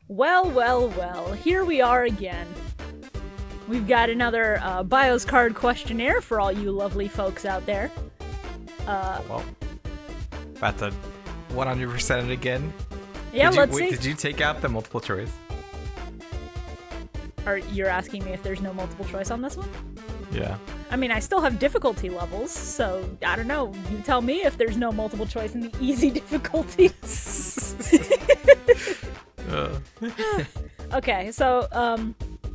Well, here we are again. We've got another BIOS card questionnaire for all you lovely folks out there. Well, about to 100% it again. Yeah, let's see. Did you take out the multiple choice? You're asking me if there's no multiple choice on this one? Yeah. I mean, I still have difficulty levels, so I don't know. You tell me if there's no multiple choice in the easy difficulty. Okay, so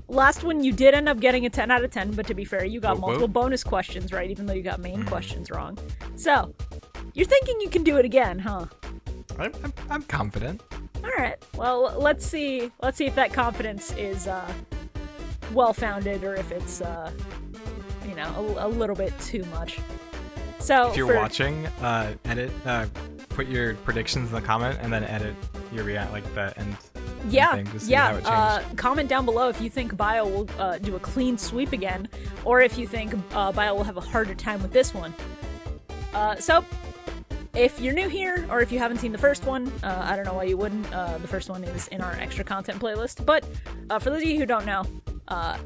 last one you did end up getting a 10 out of 10, but to be fair, you got multiple bonus questions right, even though you got main questions wrong. So, you're thinking you can do it again, huh? I'm confident. All right. Well, let's see if that confidence is well-founded or if it's a little bit too much. So if you're watching, edit, put your predictions in the comment, and then edit your the end. Yeah, thing to see how it changed. Comment down below if you think Bio will do a clean sweep again, or if you think Bio will have a harder time with this one. So, if you're new here, or if you haven't seen the first one, I don't know why you wouldn't. The first one is in our extra content playlist. But for those of you who don't know,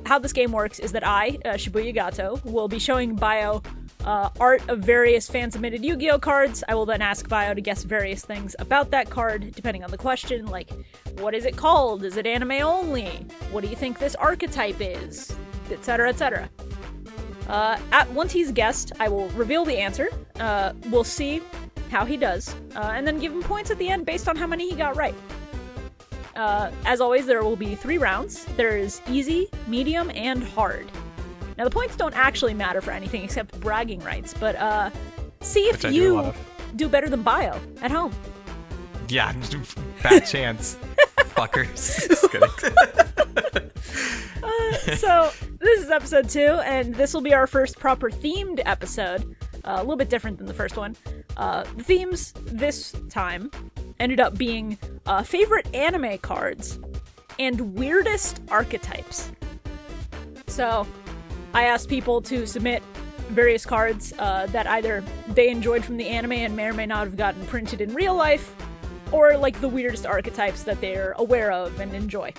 how this game works is that I, ShibuyaGato, will be showing Bio art of various fan-submitted Yu-Gi-Oh cards. I will then ask Bio to guess various things about that card, depending on the question, like, what is it called? Is it anime only? What do you think this archetype is? Etc., etc. Once he's guessed, I will reveal the answer. We'll see how he does, and then give him points at the end based on how many he got right. As always, there will be 3 rounds. There's easy, medium, and hard. Now, the points don't actually matter for anything except bragging rights, but see if you do better than Bio at home. Yeah, bad chance. Fuckers. Just kidding. So, this is episode 2, and this will be our first proper themed episode. A little bit different than the first one. The themes this time ended up being favorite anime cards and weirdest archetypes. So, I asked people to submit various cards that either they enjoyed from the anime and may or may not have gotten printed in real life, or like the weirdest archetypes that they're aware of and enjoy.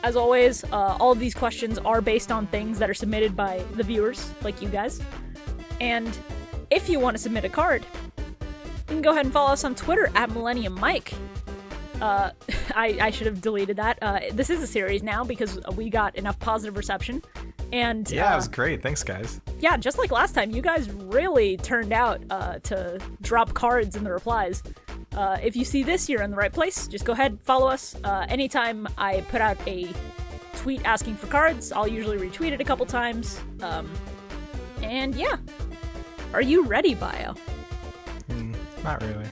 As always, all of these questions are based on things that are submitted by the viewers, like you guys. And if you want to submit a card, you can go ahead and follow us on Twitter at Millennium Mike. I should have deleted that. This is a series now because we got enough positive reception. And yeah, it was great. Thanks, guys. Yeah, just like last time, you guys really turned out to drop cards in the replies. If you see this, you're in the right place. Just go ahead, follow us. Anytime I put out a tweet asking for cards, I'll usually retweet it a couple times. And yeah. Are you ready, Bio? Not really.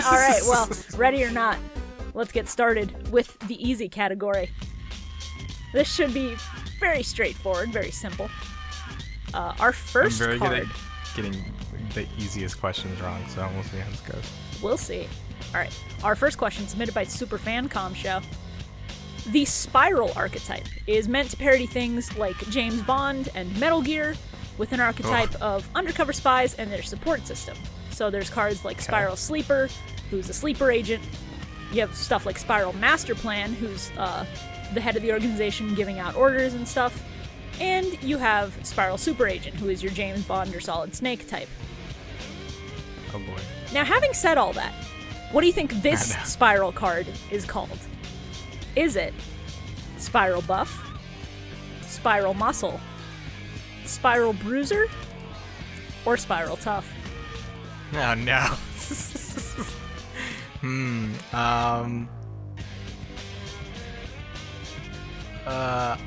All right, well, ready or not, let's get started with the easy category. This should be very straightforward, very simple. Our first card... I'm very good at getting the easiest questions wrong, so we'll see how this goes. We'll see. All right, our first question submitted by Superfancom Show. The Spiral archetype is meant to parody things like James Bond and Metal Gear, with an archetype of undercover spies and their support system. So there's cards like Spiral Sleeper, who's a sleeper agent. You have stuff like Spiral Master Plan, who's the head of the organization giving out orders and stuff. And you have Spiral Super Agent, who is your James Bond or Solid Snake type. Oh boy. Now, having said all that, what do you think this Spiral card is called? Is it Spiral Buff, Spiral Muscle, Spiral Bruiser, or Spiral Tough? Oh no.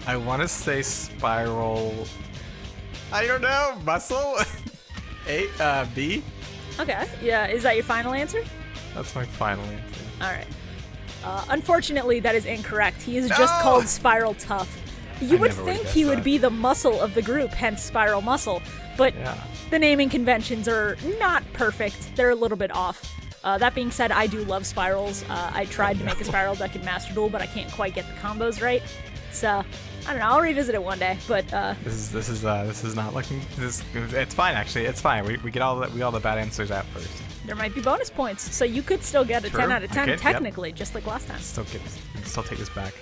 I want to say Spiral. I don't know. Muscle. B. Okay. Yeah. Is that your final answer? That's my final answer. All right. Unfortunately, that is incorrect. He is just called Spiral Tough. You would think he would be the muscle of the group, hence Spiral Muscle, but the naming conventions are not perfect. They're a little bit off. That being said, I do love spirals. I tried to make a spiral deck in Master Duel, but I can't quite get the combos right. So, I don't know. I'll revisit it one day. But this is not looking. It's fine actually. It's fine. We get all the bad answers out first. there might be bonus points. So you could still get a True. 10 out of 10 Yep. technically, just like last time. Still take this back.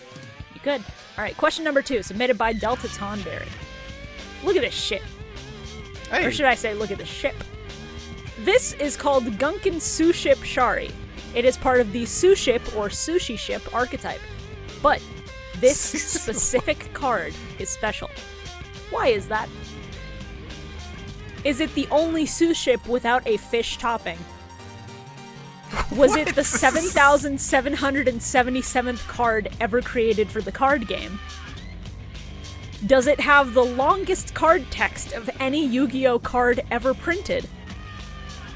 You could. All right, question number 2, submitted by Delta Tonberry. Look at this shit. Hey. Or should I say, look at this ship. This is called Gunkin Suship Shari. It is part of the Suship or Sushi Ship archetype. But this specific card is special. Why is that? Is it the only Suship without a fish topping? Was it the 7,777th card ever created for the card game? Does it have the longest card text of any Yu-Gi-Oh card ever printed?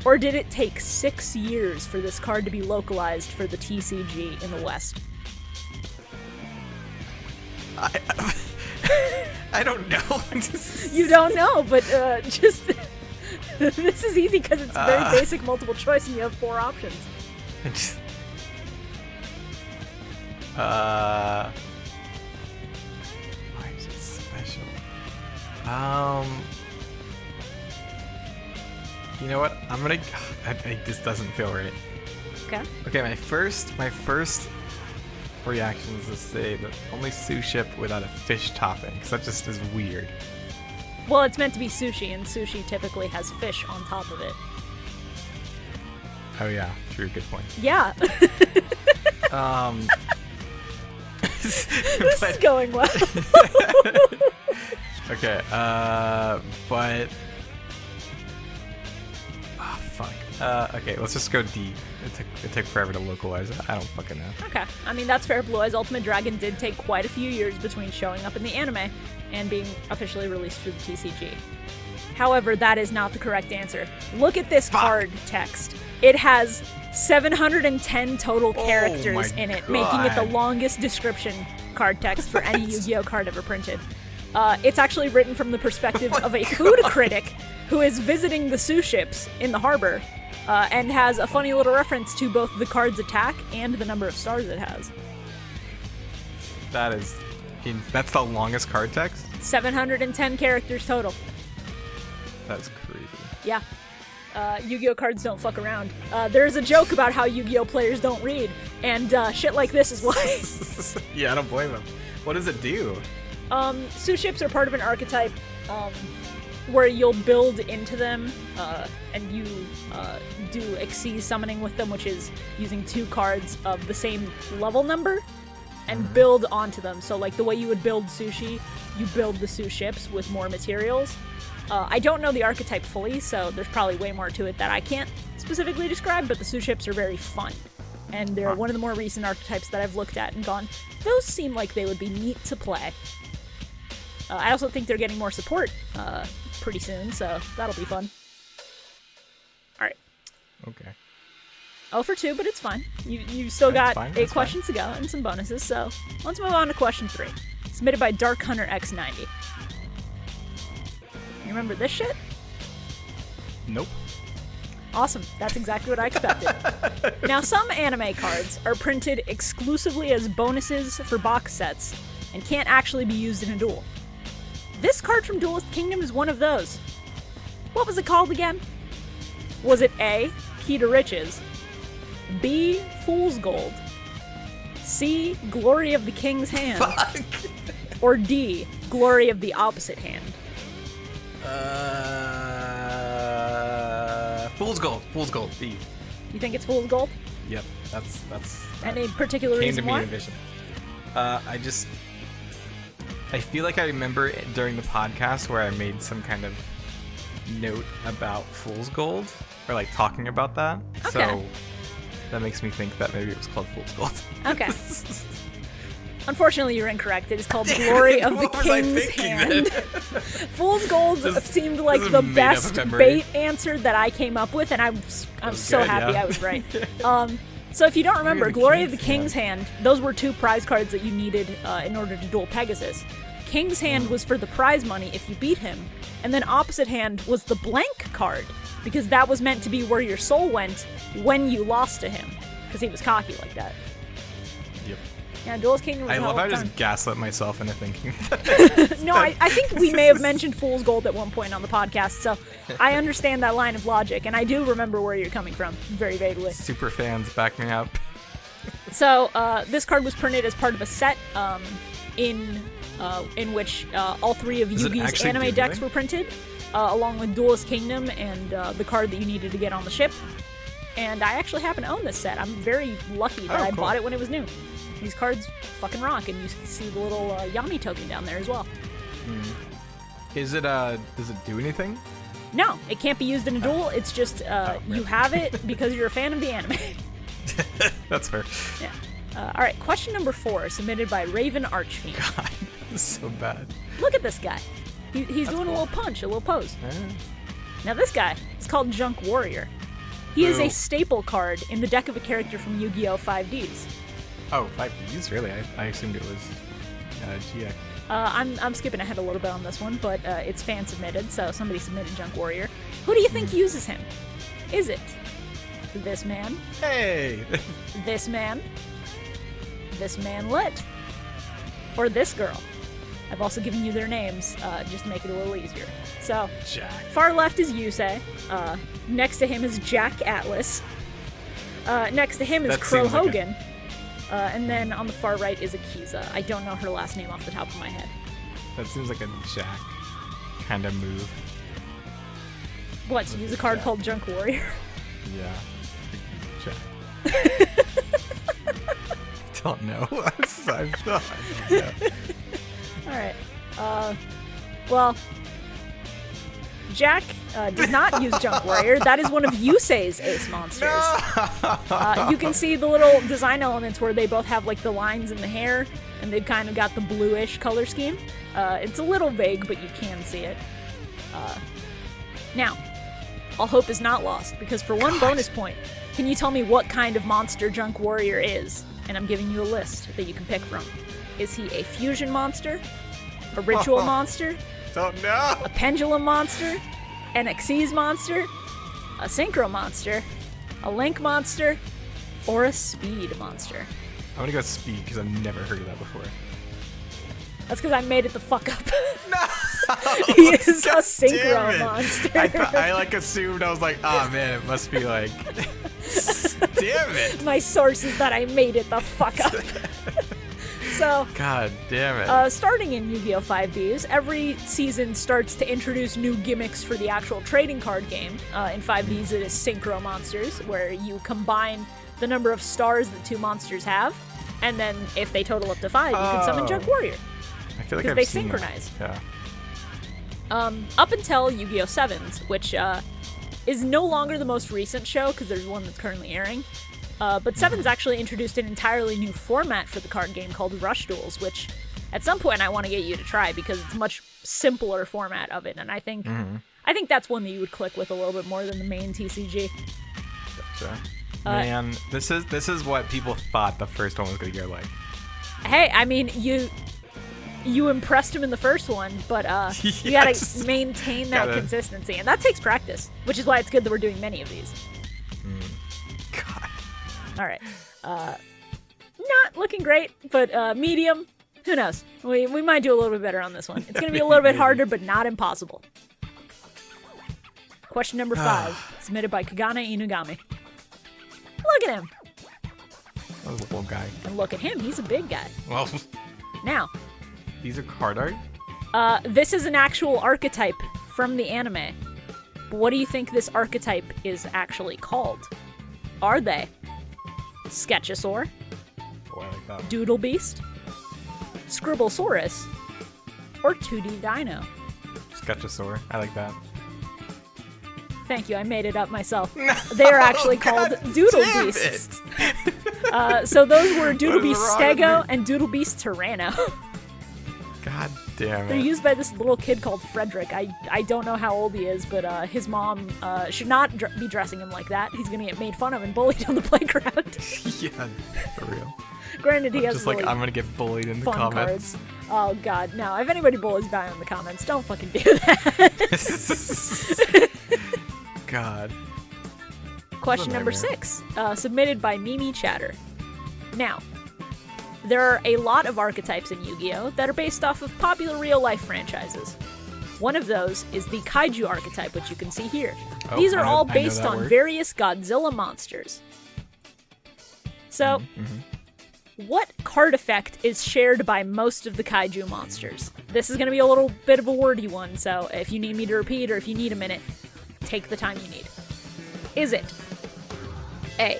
Or did it take 6 years for this card to be localized for the TCG in the West? I don't know. You don't know, but just... This is easy because it's very basic multiple choice and you have 4 options. Why is it special? You know what? I'm gonna. This doesn't feel right. Okay. Okay, my first reaction is to say that only sushi without a fish topping, because that just is weird. Well, it's meant to be sushi, and sushi typically has fish on top of it. Oh yeah, true. Good point. Yeah. This is going well. Okay, but... Oh, fuck. Okay, let's just go D. It took forever to localize it. I don't fucking know. Okay. I mean, that's fair. Blue Eyes Ultimate Dragon did take quite a few years between showing up in the anime and being officially released through the TCG. However, that is not the correct answer. Look at this card text. It has 710 total characters in it, making it the longest description card text for any Yu-Gi-Oh card ever printed. It's actually written from the perspective of a food critic who is visiting the Sioux ships in the harbor, and has a funny little reference to both the card's attack and the number of stars it has. That's the longest card text? 710 characters total. That's crazy. Yeah. Yu-Gi-Oh cards don't fuck around. There's a joke about how Yu-Gi-Oh players don't read, and shit like this is why. Yeah, I don't blame them. What does it do? Sioux ships are part of an archetype where you'll build into them, and you do Xyz summoning with them, which is using 2 cards of the same level number, and build onto them. So like the way you would build sushi, you build the Sioux ships with more materials. I don't know the archetype fully, so there's probably way more to it that I can't specifically describe, but the Sioux ships are very fun. And they're one of the more recent archetypes that I've looked at and gone, those seem like they would be neat to play. I also think they're getting more support pretty soon, so that'll be fun. Alright. Okay. 0 for 2, but it's fine. You still got 8 questions to go and some bonuses, so let's move on to question 3. Submitted by Dark Hunter X90. You remember this shit? Nope. Awesome. That's exactly what I expected. Now, some anime cards are printed exclusively as bonuses for box sets and can't actually be used in a duel. This card from Duelist Kingdom is one of those. What was it called again? Was it A, Key to Riches, B, Fool's Gold, C, Glory of the King's Hand, or D, Glory of the Opposite Hand? Fool's Gold. Fool's Gold. B. You think it's Fool's Gold? Yep. That's Any particular came reason to me why? in vision. I feel like I remember during the podcast where I made some kind of note about Fool's Gold, or like talking about that. Okay. So that makes me think that maybe it was called Fool's Gold. Okay. Unfortunately, you're incorrect. It is called Glory of the King's Hand. Fool's Gold seemed like the best bait answer that I came up with, and I'm so happy I was right. So if you don't remember, Glory of the King's Hand, those were 2 prize cards that you needed in order to duel Pegasus. King's Hand was for the prize money if you beat him, and then Opposite Hand was the blank card, because that was meant to be where your soul went when you lost to him, because he was cocky like that. Yep. Yeah, Duelist Kingdom was I a love hell how I of a time. just gaslit myself into thinking No, I think we may have mentioned Fool's Gold at one point on the podcast, so I understand that line of logic, and I do remember where you're coming from, very vaguely. super fans back me up. So, this card was printed as part of a set in which all three of Is it Yugi's actually anime decks doodling? were printed, along with Duelist Kingdom and the card that you needed to get on the ship. And I actually happen to own this set. I'm very lucky that I cool. bought it when it was new. These cards fucking rock, and you see the little Yami token down there as well. Does it do anything? No, it can't be used in a duel. It's just you have it because you're a fan of the anime. That's fair. Yeah. All right, question number 4, submitted by Raven Archfiend. God, this is so bad. Look at this guy. He's doing a little punch, a little pose. Now this guy is called Junk Warrior. He is a Boo. staple card in the deck of a character from Yu-Gi-Oh! 5Ds. Oh, 5Ds? Really? I assumed it was GX. I'm skipping ahead a little bit on this one, but it's fan submitted, so somebody submitted Junk Warrior. Who do you think uses him? Is it this man? Hey! This man? This manlet? Or this girl? I've also given you their names, just to make it a little easier. So, Jack. far left is Yusei. Next to him is Jack Atlas. Next to him is That Crow seems like a- Hogan. And then on the far right is Akiza. I don't know her last name off the top of my head. That seems like a Jack kind of move. What, to use a card called Junk Warrior? Yeah. Jack. Don't know. I don't know. Alright. Well, Jack does not use Junk Warrior. That is one of Yusei's ace monsters. You can see the little design elements where they both have like the lines in the hair, and they've kind of got the bluish color scheme. It's a little vague, but you can see it. Now, all hope is not lost, because for one bonus point, can you tell me what kind of monster Junk Warrior is? And I'm giving you a list that you can pick from. Is he a fusion monster? A ritual monster? Don't know. A pendulum monster? An Xyz monster? A synchro monster? A link monster? Or a speed monster? I'm gonna go speed because I've never heard of that before. That's because I made it the fuck up. No! He is a God synchro damn it. monster. I like assumed, I was like, oh man, it must be like, damn it. My source is that I made it the fuck up. So, God damn it. starting in Yu-Gi-Oh! 5Ds, every season starts to introduce new gimmicks for the actual trading card game. In 5Ds, it is Synchro Monsters, where you combine the number of stars that two monsters have, and then if they total up to 5, you can summon Junk Warrior. I feel like because I've they seen synchronize. That. Yeah. Up until Yu-Gi-Oh! 7s, which is no longer the most recent show, because there's one that's currently airing. But 7's actually introduced an entirely new format for the card game called Rush Duels, which at some point I want to get you to try because it's a much simpler format of it, and I think that's one that you would click with a little bit more than the main TCG. Gotcha. Man, this is what people thought the first one was gonna go like. Hey, I mean, you impressed him in the first one, but you gotta Yes. maintain that Gotta- consistency, and that takes practice, which is why it's good that we're doing many of these. God. All right. Not looking great, but medium. Who knows? We might do a little bit better on this one. It's going to be a little bit harder, but not impossible. Question number 5, submitted by Kagane Inugami. Look at him. That was a little guy. And look at him. He's a big guy. Well, Now, these are card art? this is an actual archetype from the anime. But what do you think this archetype is actually called? Are they Sketchosaur, Oh, I like that. Doodle Beast, Scribblesaurus, or 2D Dino? Sketchosaur. I like that. Thank you, I made it up myself. They are actually called Doodle damn Beasts. So those were Doodle What is Beast wrong with Stego me? and Doodle Beast Tyranno. God damn They're it. used by this little kid called Frederick. I don't know how old he is, but his mom should not be dressing him like that. He's gonna get made fun of and bullied on the playground. Yeah, for real. Granted, he has Just really like, I'm gonna get bullied in the fun comments. cards. Oh god, no. If anybody bullies Guy in the comments, don't fucking do that. God. Question number nightmare. 6, submitted by Mimi Chatter. Now, There are a lot of archetypes in Yu-Gi-Oh! That are based off of popular real-life franchises. One of those is the Kaiju archetype, which you can see here. Oh, These are I know- all I know based that on word. various Godzilla monsters. So, what card effect is shared by most of the Kaiju monsters? This is going to be a little bit of a wordy one, so if you need me to repeat or if you need a minute, take the time you need. Is it A.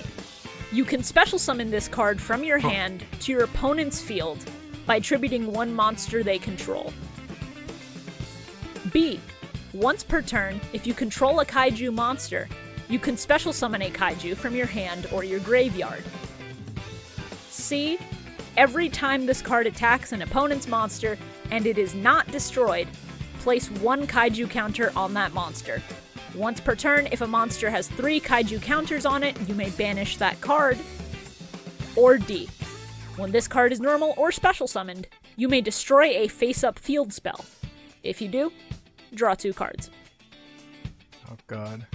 You can special summon this card from your hand to your opponent's field by attributing one monster they control. B. Once per turn, if you control a Kaiju monster, you can special summon a Kaiju from your hand or your graveyard. C. Every time this card attacks an opponent's monster and it is not destroyed, place one Kaiju counter on that monster. Once per turn, if a monster has 3 Kaiju counters on it, you may banish that card. Or D. When this card is normal or special summoned, you may destroy a face-up field spell. If you do, draw 2 cards. Oh god.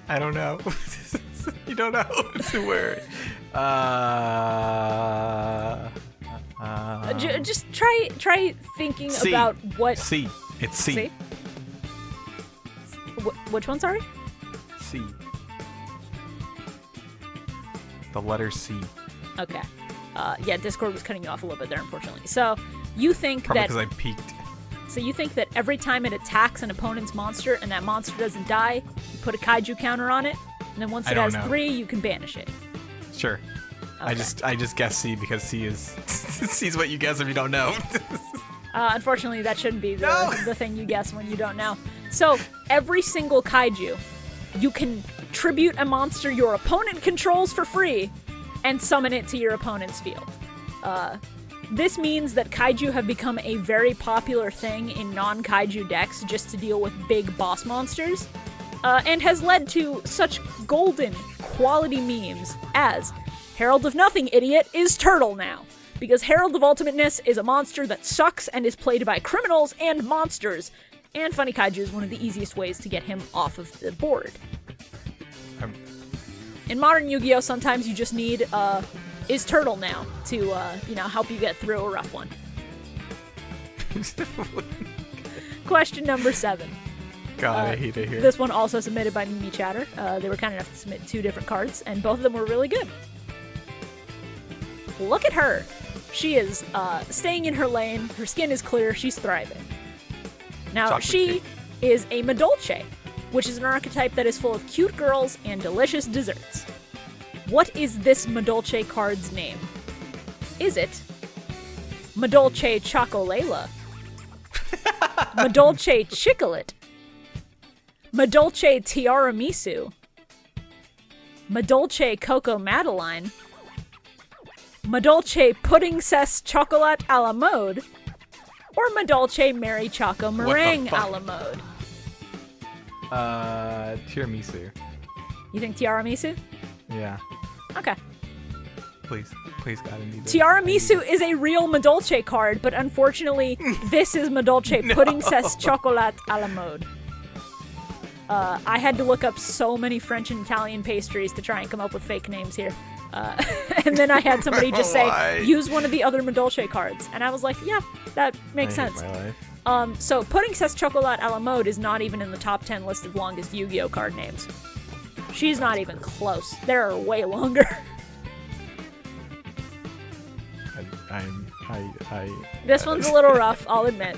I don't know. You don't know it's a word. Just try thinking C. about what. C. It's C. C? Which one? Sorry. C. The letter C. Okay. Yeah, Discord was cutting you off a little bit there, unfortunately. So you think Probably that. because I peeked. So you think that every time it attacks an opponent's monster and that monster doesn't die, you put a Kaiju counter on it, and then once I it don't has know. 3, you can banish it. Sure. Okay. I just guessed C because C is C's what you guess if you don't know. Unfortunately, that shouldn't be the, No. the thing you guess when you don't know. So every single Kaiju, you can tribute a monster your opponent controls for free and summon it to your opponent's field. This means that Kaiju have become a very popular thing in non-Kaiju decks just to deal with big boss monsters, and has led to such golden quality memes as Herald of Nothing, idiot, is Turtle now. Because Herald of Ultimateness is a monster that sucks and is played by criminals and monsters, and Funny Kaiju is one of the easiest ways to get him off of the board. In modern Yu-Gi-Oh! Sometimes you just need is Turtle now to help you get through a rough one. Question number 7. God, I hate it here. This one also submitted by Mimi Chatter. They were kind enough to submit 2 different cards, and both of them were really good. Look at her. She is staying in her lane. Her skin is clear. She's thriving. Now, Chocolate she cake. is a Madolche, which is an archetype that is full of cute girls and delicious desserts. What is this Madolche card's name? Is it Madolche Chocolela? Madolche Chicolet? Madolche Tiramisu? Madolche Coco Madeline? Madolche Pudding Cesse Chocolat a la mode? Or Madolche Mary Choco Meringue fuck? a la mode? Tiramisu. You think tiramisu? Yeah. Okay. Please, God, I need this. Tiramisu is a real Madolche card, but unfortunately, this is Madolche Pudding Cesse Chocolat a la mode. I had to look up so many French and Italian pastries to try and come up with fake names here. And then I had somebody just Why? say, use one of the other Madolche cards. And I was like, yeah, that makes I hate sense. my life. So Pudding Cesse Chocolat a la mode is not even in the top 10 list of longest Yu-Gi-Oh card names. She's not even close. There are way longer. This one's a little rough, I'll admit.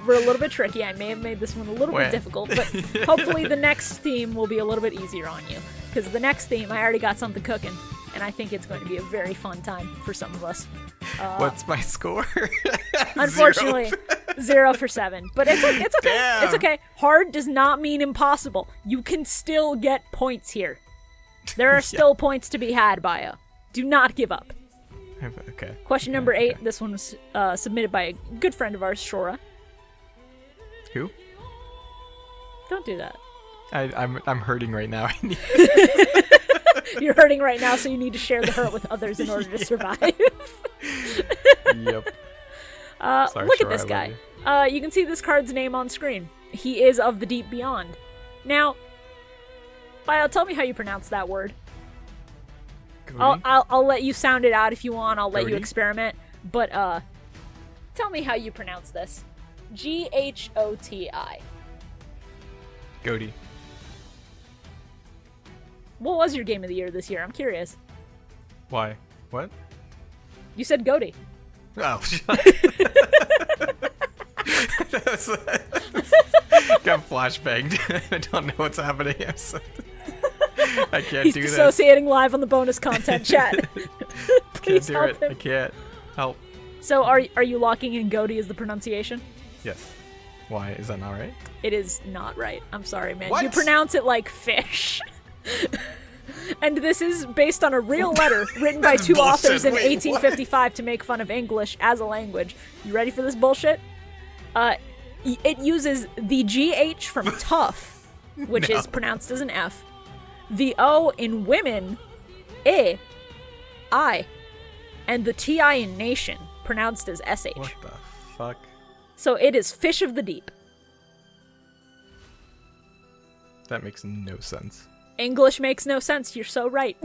We're a little bit tricky. I may have made this one a little bit Wait. difficult, but hopefully the next theme will be a little bit easier on you. Because the next theme, I already got something cooking, and I think it's going to be a very fun time for some of us. What's my score? Unfortunately, 0 for 7. But it's okay. Damn. It's okay. Hard does not mean impossible. You can still get points here. There are still points to be had, Bio. Do not give up. Okay. Question number 8. This one was submitted by a good friend of ours, Shora. Who? Don't do that. I'm hurting right now. You're hurting right now, so you need to share the hurt with others in order to survive. Sorry, Look at Shora, this I guy. love You can see this card's name on screen. He is of the deep beyond. Now, Bio, tell me how you pronounce that word. Goody? I'll let you sound it out if you want. I'll let you Goody? experiment. But tell me how you pronounce this. Ghoti. Goaty. What was your game of the year this year? I'm curious. Why? What? You said Goaty. Oh, got flashbanged. I don't know what's happening. I can't He's do this. dissociating live on the bonus content chat. Please Can't do help it. him. I can't. Help. So are you locking in Goaty as the pronunciation? Yes. Why? Is that not right? It is not right. I'm sorry, man. What? You pronounce it like fish. And this is based on a real letter written by That's two bullshit. authors in Wait, 1855 to make fun of English as a language. You ready for this bullshit? It uses the GH from tough, which is pronounced as an F, the O in women, I, and the TI in nation, pronounced as SH. What the fuck? So it is fish of the deep. That makes no sense. English makes no sense. You're so right.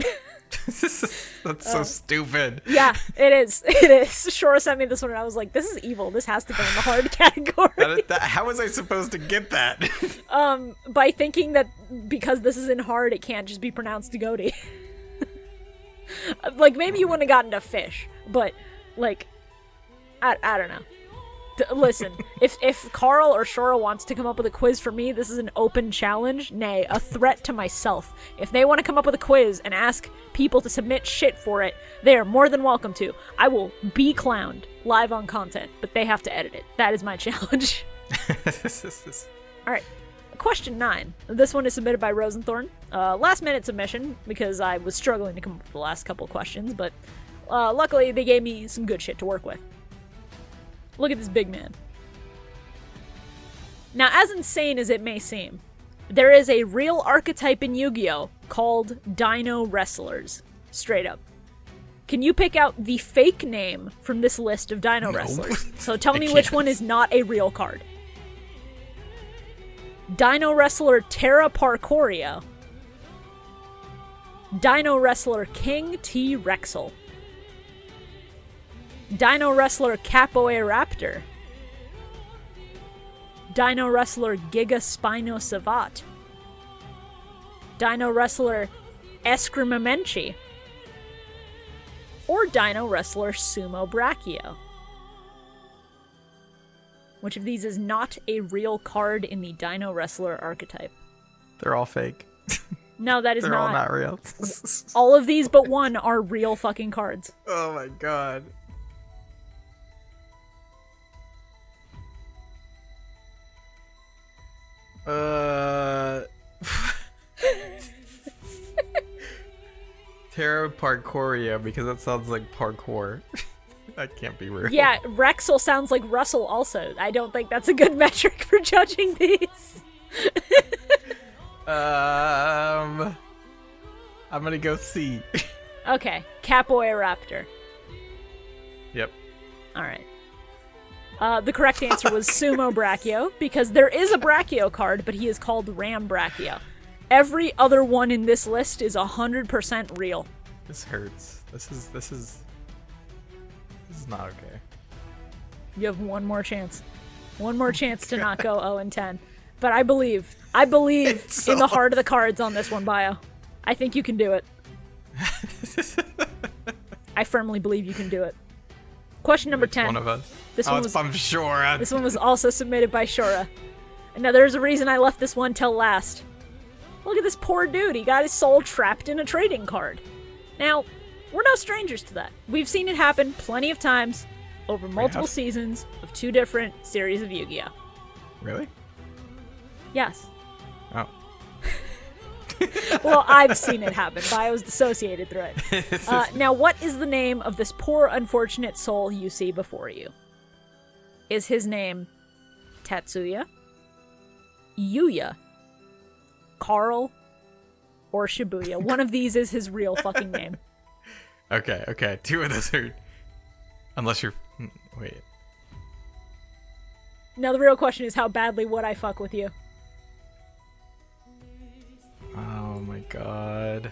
That's so stupid. Yeah, it is. It is. Shora sent me this one, and I was like, "This is evil. This has to go in the hard category." How was I supposed to get that? By thinking that because this is in hard, it can't just be pronounced Goaty. Like maybe you wouldn't have gotten to fish, but like, I don't know. Listen, if Carl or Shora wants to come up with a quiz for me, this is an open challenge, nay, a threat to myself. If they want to come up with a quiz and ask people to submit shit for it, they are more than welcome to. I will be clowned live on content, but they have to edit it. That is my challenge. Alright, question 9. This one is submitted by Rosenthorn. Last minute submission, because I was struggling to come up with the last couple questions, but luckily they gave me some good shit to work with. Look at this big man. Now, as insane as it may seem, there is a real archetype in Yu-Gi-Oh! Called Dino Wrestlers. Straight up. Can you pick out the fake name from this list of Dino Wrestlers? So tell me which one is not a real card. Dino Wrestler Terra Parkoria. Dino Wrestler King T. Rexel. Dino Wrestler Capoeiraptor. Dino Wrestler Giga Spinosavat. Dino Wrestler Escrimamenchi. Or Dino Wrestler Sumo Brachio. Which of these is not a real card in the Dino Wrestler archetype? They're all fake. No, that is They're all not real. All of these but one are real fucking cards. Oh my god. Terra Parkoria, because that sounds like parkour. That can't be real. Yeah, Rexel sounds like Russell also. I don't think that's a good metric for judging these. I'm gonna go C. Okay, Capoeiraptor. Yep. Alright. The correct answer was Sumo Brachio, because there is a Brachio card, but he is called Ram Brachio. Every other one in this list is 100% real. This hurts. This is not okay. You have one more chance. One more chance to not go 0-10. But I believe in the heart of the cards on this one, Bio. I think you can do it. I firmly believe you can do it. Question number 10. One of us. I'm sure. This one was also submitted by Shora. And now there's a reason I left this one till last. Look at this poor dude. He got his soul trapped in a trading card. Now, we're no strangers to that. We've seen it happen plenty of times over multiple seasons of 2 different series of Yu-Gi-Oh! Really? Yes. Oh. Well, I've seen it happen. Bio's dissociated through it. Now, what is the name of this poor, unfortunate soul you see before you? Is his name Tatsuya, Yuya, Carl, or Shibuya? One of these is his real fucking name. Okay. 2 of those are... Unless you're... Wait. Now the real question is, how badly would I fuck with you? Oh my god.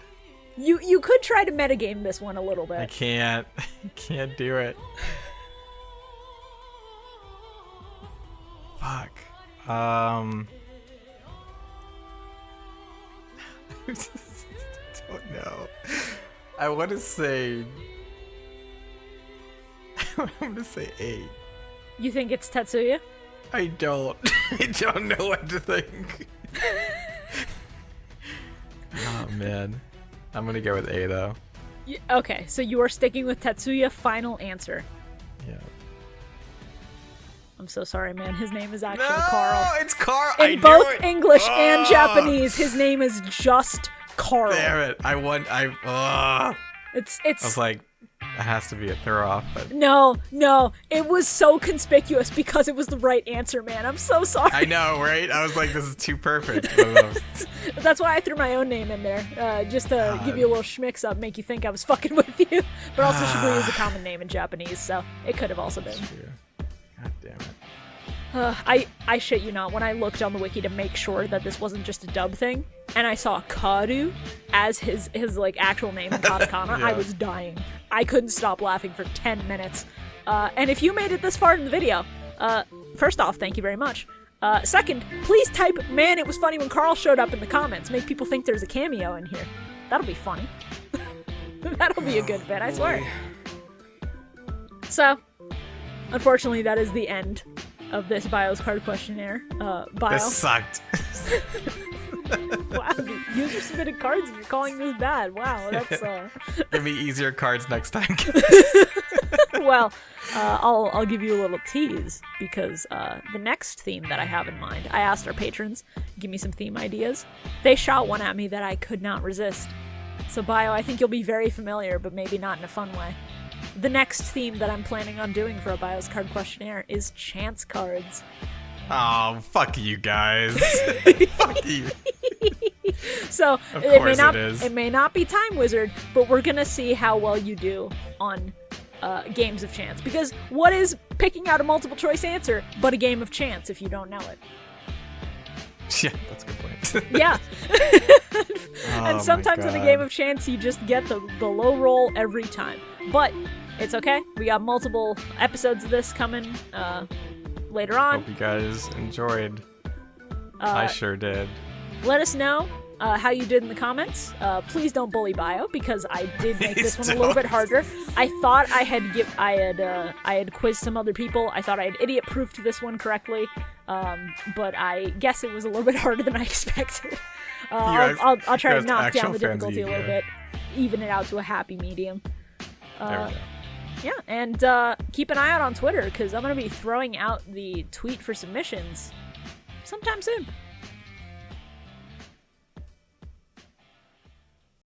You could try to metagame this one a little bit. I can't. I can't do it. Fuck. I don't know. I want to say. I'm gonna say 8. You think it's Tetsuya? I don't. I don't know what to think. Oh man. I'm gonna go with A though. Okay, so you are sticking with Tetsuya. Final answer. Yeah. I'm so sorry, man. His name is actually No, Carl. it's Carl. In both English and Japanese, his name is just Carl. Damn it! I It's. was like, it has to be a throw off, but No, it was so conspicuous because it was the right answer, man. I'm so sorry. I know, right? I was like, this is too perfect. That's why I threw my own name in there, just to give you a little schmicks up, make you think I was fucking with you. But also, Shibuya is a common name in Japanese, so it could have also been. God damn it. I shit you not, when I looked on the wiki to make sure that this wasn't just a dub thing, and I saw Karu as his like actual name in katakana, Yeah. I was dying. I couldn't stop laughing for 10 minutes. And if you made it this far in the video, first off, thank you very much. Second, please type, man, it was funny when Carl showed up in the comments. Make people think there's a cameo in here. That'll be funny. That'll be a good bit, I swear. So, unfortunately, that is the end of this Bio's card questionnaire. Bio. This sucked. Wow, the user submitted cards and you're calling this bad. Wow, that's Give me easier cards next time. well, I'll give you a little tease because the next theme that I have in mind, I asked our patrons, give me some theme ideas. They shot one at me that I could not resist. So Bio, I think you'll be very familiar, but maybe not in a fun way. The next theme that I'm planning on doing for a Bio's card questionnaire is chance cards. Oh, fuck you guys. Fuck you. So Of it may course not it is. it may not be Time Wizard, but we're gonna see how well you do on games of chance. Because what is picking out a multiple choice answer but a game of chance if you don't know it? Yeah, that's a good point. Yeah. Oh And sometimes my in a God. game of chance you just get the low roll every time. But it's okay. We got multiple episodes of this coming later on. Hope you guys enjoyed. I sure did. Let us know how you did in the comments. Please don't bully Bio because I did make this Please one a little bit don't. harder. I thought I had quizzed some other people. I thought I had idiot proofed this one correctly, but I guess it was a little bit harder than I expected. I'll try to guys knock down actual the fans of difficulty a little Yu-Gi-Oh. bit, even it out to a happy medium. There we go. Yeah, and keep an eye out on Twitter because I'm gonna be throwing out the tweet for submissions sometime soon.